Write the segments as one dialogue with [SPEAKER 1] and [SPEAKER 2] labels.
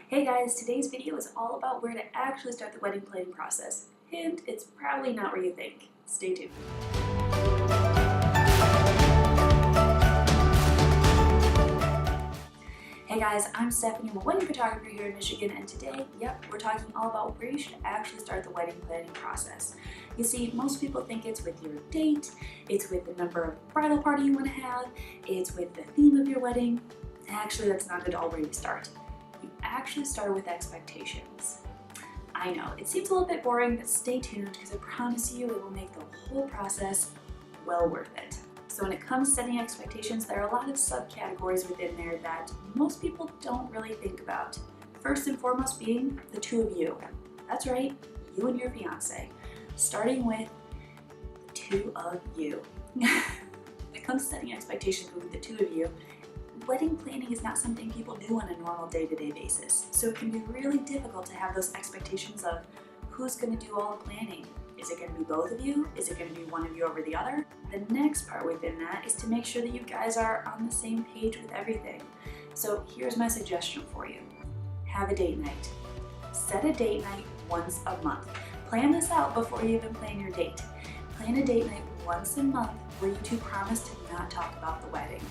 [SPEAKER 1] Hey guys, today's video is all about where to actually start the wedding planning process. Hint, it's probably not where you think. Stay tuned. Hey guys, I'm Stephanie. I'm a wedding photographer here in Michigan, and today, we're talking all about where you should actually start the wedding planning process. You see, most people think it's with your date, it's with the number of bridal party you want to have, it's with the theme of your wedding. Actually, that's not at all where you start. You actually start with expectations. I know, it seems a little bit boring, but stay tuned because I promise you it will make the whole process well worth it. So when it comes to setting expectations, there are a lot of subcategories within there that most people don't really think about. First and foremost being the two of you. That's right, you and your fiance. Starting with the two of you. When it comes to setting expectations with the two of you, wedding planning is not something people do on a normal day-to-day basis. So it can be really difficult to have those expectations of who's going to do all the planning. Is it going to be both of you? Is it going to be one of you over the other? The next part within that is to make sure that you guys are on the same page with everything. So here's my suggestion for you. Have a date night. Set a date night once a month. Plan this out before you even plan your date. Plan a date night once a month where you two promise to not talk about the wedding.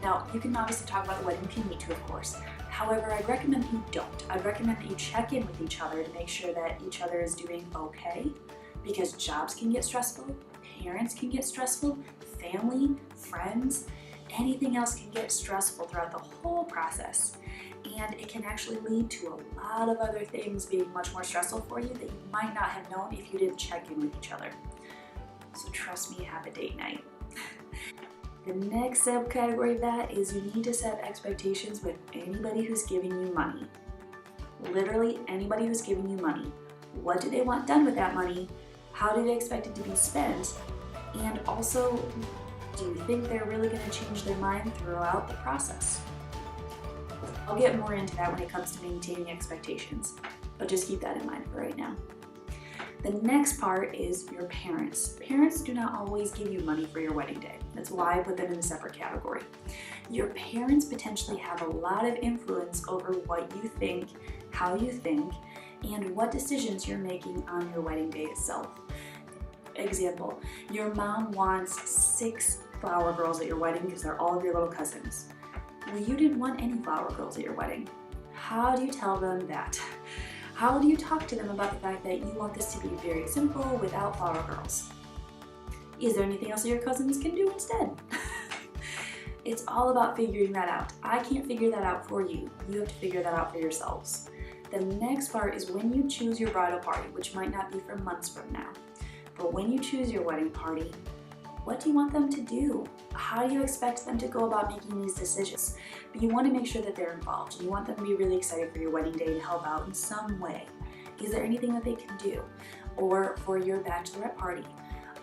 [SPEAKER 1] Now, you can obviously talk about the wedding if you need to, of course. However, I'd recommend that you don't. I'd recommend that you check in with each other to make sure that each other is doing okay, because jobs can get stressful, parents can get stressful, family, friends, anything else can get stressful throughout the whole process. And it can actually lead to a lot of other things being much more stressful for you that you might not have known if you didn't check in with each other. So trust me, have a date night. The next subcategory of that is you need to set expectations with anybody who's giving you money. Literally anybody who's giving you money. What do they want done with that money? How do they expect it to be spent? And also, do you think they're really going to change their mind throughout the process? I'll get more into that when it comes to maintaining expectations, but just keep that in mind for right now. The next part is your parents. Parents do not always give you money for your wedding day. That's why I put them in a separate category. Your parents potentially have a lot of influence over what you think, how you think, and what decisions you're making on your wedding day itself. Example, your mom wants 6 flower girls at your wedding because they're all of your little cousins. Well, you didn't want any flower girls at your wedding. How do you tell them that? How do you talk to them about the fact that you want this to be very simple without flower girls? Is there anything else that your cousins can do instead? It's all about figuring that out. I can't figure that out for you. You have to figure that out for yourselves. The next part is when you choose your bridal party, which might not be for months from now. But when you choose your wedding party, what do you want them to do? How do you expect them to go about making these decisions? But you want to make sure that they're involved. You want them to be really excited for your wedding day and help out in some way. Is there anything that they can do? Or for your bachelorette party,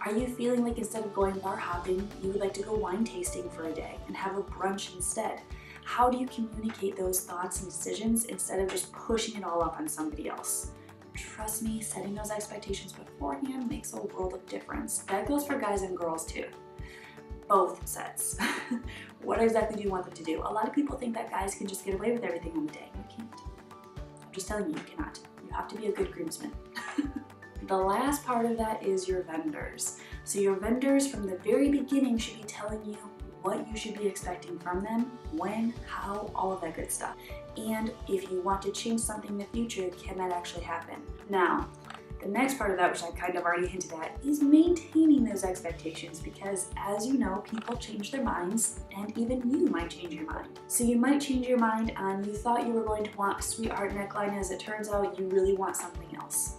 [SPEAKER 1] are you feeling like instead of going bar hopping, you would like to go wine tasting for a day and have a brunch instead? How do you communicate those thoughts and decisions instead of just pushing it all up on somebody else? Trust me, setting those expectations beforehand makes a world of difference. That goes for guys and girls too. Both sets. What exactly do you want them to do? A lot of people think that guys can just get away with everything on the day. You can't. I'm just telling you, you cannot. You have to be a good groomsman. The last part of that is your vendors. So your vendors from the very beginning should be telling you what you should be expecting from them, when, how, all of that good stuff. And if you want to change something in the future, can that actually happen? Now, the next part of that, which I kind of already hinted at, is maintaining those expectations because, as you know, people change their minds and even you might change your mind. So you might change your mind on you thought you were going to want a sweetheart neckline, as it turns out you really want something else.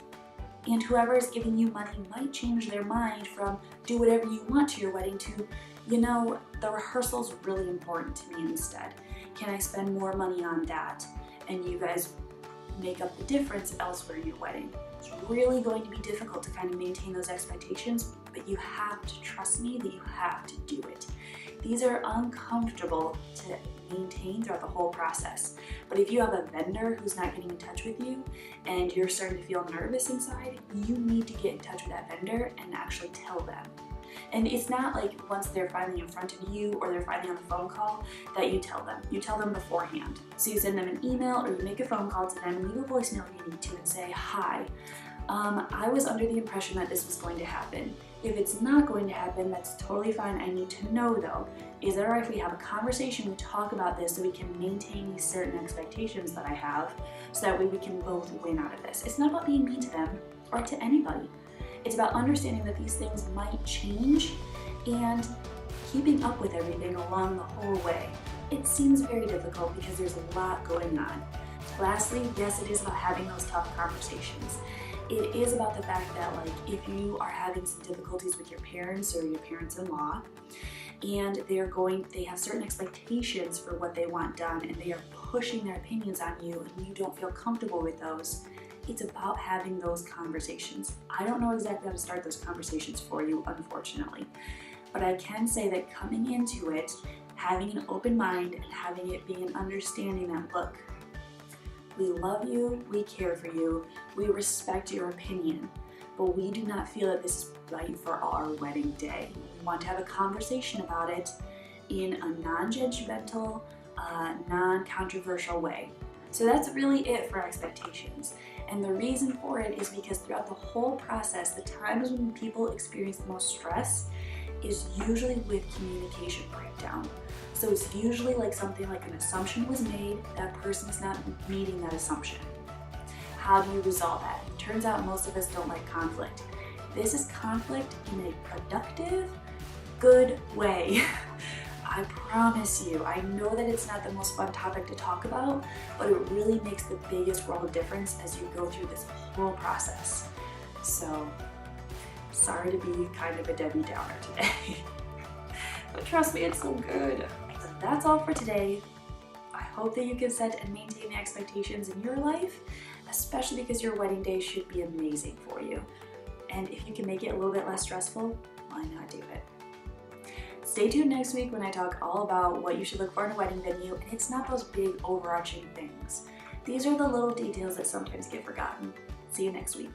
[SPEAKER 1] And whoever is giving you money might change their mind from do whatever you want to your wedding to, you know, the rehearsal's really important to me instead. Can I spend more money on that? And you guys make up the difference elsewhere in your wedding. It's really going to be difficult to kind of maintain those expectations, but you have to trust me that you have to do it. These are uncomfortable to maintain throughout the whole process. But if you have a vendor who's not getting in touch with you and you're starting to feel nervous inside, you need to get in touch with that vendor and actually tell them. And it's not like once they're finally in front of you or they're finally on the phone call that you tell them. You tell them beforehand. So you send them an email or you make a phone call to them, leave a voicemail if you need to, and say, hi, I was under the impression that this was going to happen. If it's not going to happen, that's totally fine. I need to know though. Is it alright if we have a conversation, we talk about this so we can maintain these certain expectations that I have, so that way we can both win out of this. It's not about being mean to them or to anybody. It's about understanding that these things might change and keeping up with everything along the whole way. It seems very difficult because there's a lot going on. Lastly, yes, it is about having those tough conversations. It is about the fact that, like, if you are having some difficulties with your parents or your parents-in-law, and they have certain expectations for what they want done, and they are pushing their opinions on you, and you don't feel comfortable with those, it's about having those conversations. I don't know exactly how to start those conversations for you, unfortunately, but I can say that coming into it, having an open mind and having it being an understanding that, look, we love you, we care for you, we respect your opinion, but we do not feel that this is right for our wedding day. We want to have a conversation about it in a non-judgmental, non-controversial way. So that's really it for expectations. And the reason for it is because throughout the whole process, the times when people experience the most stress is usually with communication breakdown. So it's usually like something like an assumption was made, that person is not meeting that assumption. How do you resolve that? It turns out most of us don't like conflict. This is conflict in a productive, good way. I promise you, I know that it's not the most fun topic to talk about, but it really makes the biggest world of difference as you go through this whole process. So, sorry to be kind of a Debbie Downer today, but trust me, it's so good. So that's all for today. I hope that you can set and maintain the expectations in your life, especially because your wedding day should be amazing for you. And if you can make it a little bit less stressful, why not do it? Stay tuned next week when I talk all about what you should look for in a wedding venue, and it's not those big overarching things. These are the little details that sometimes get forgotten. See you next week.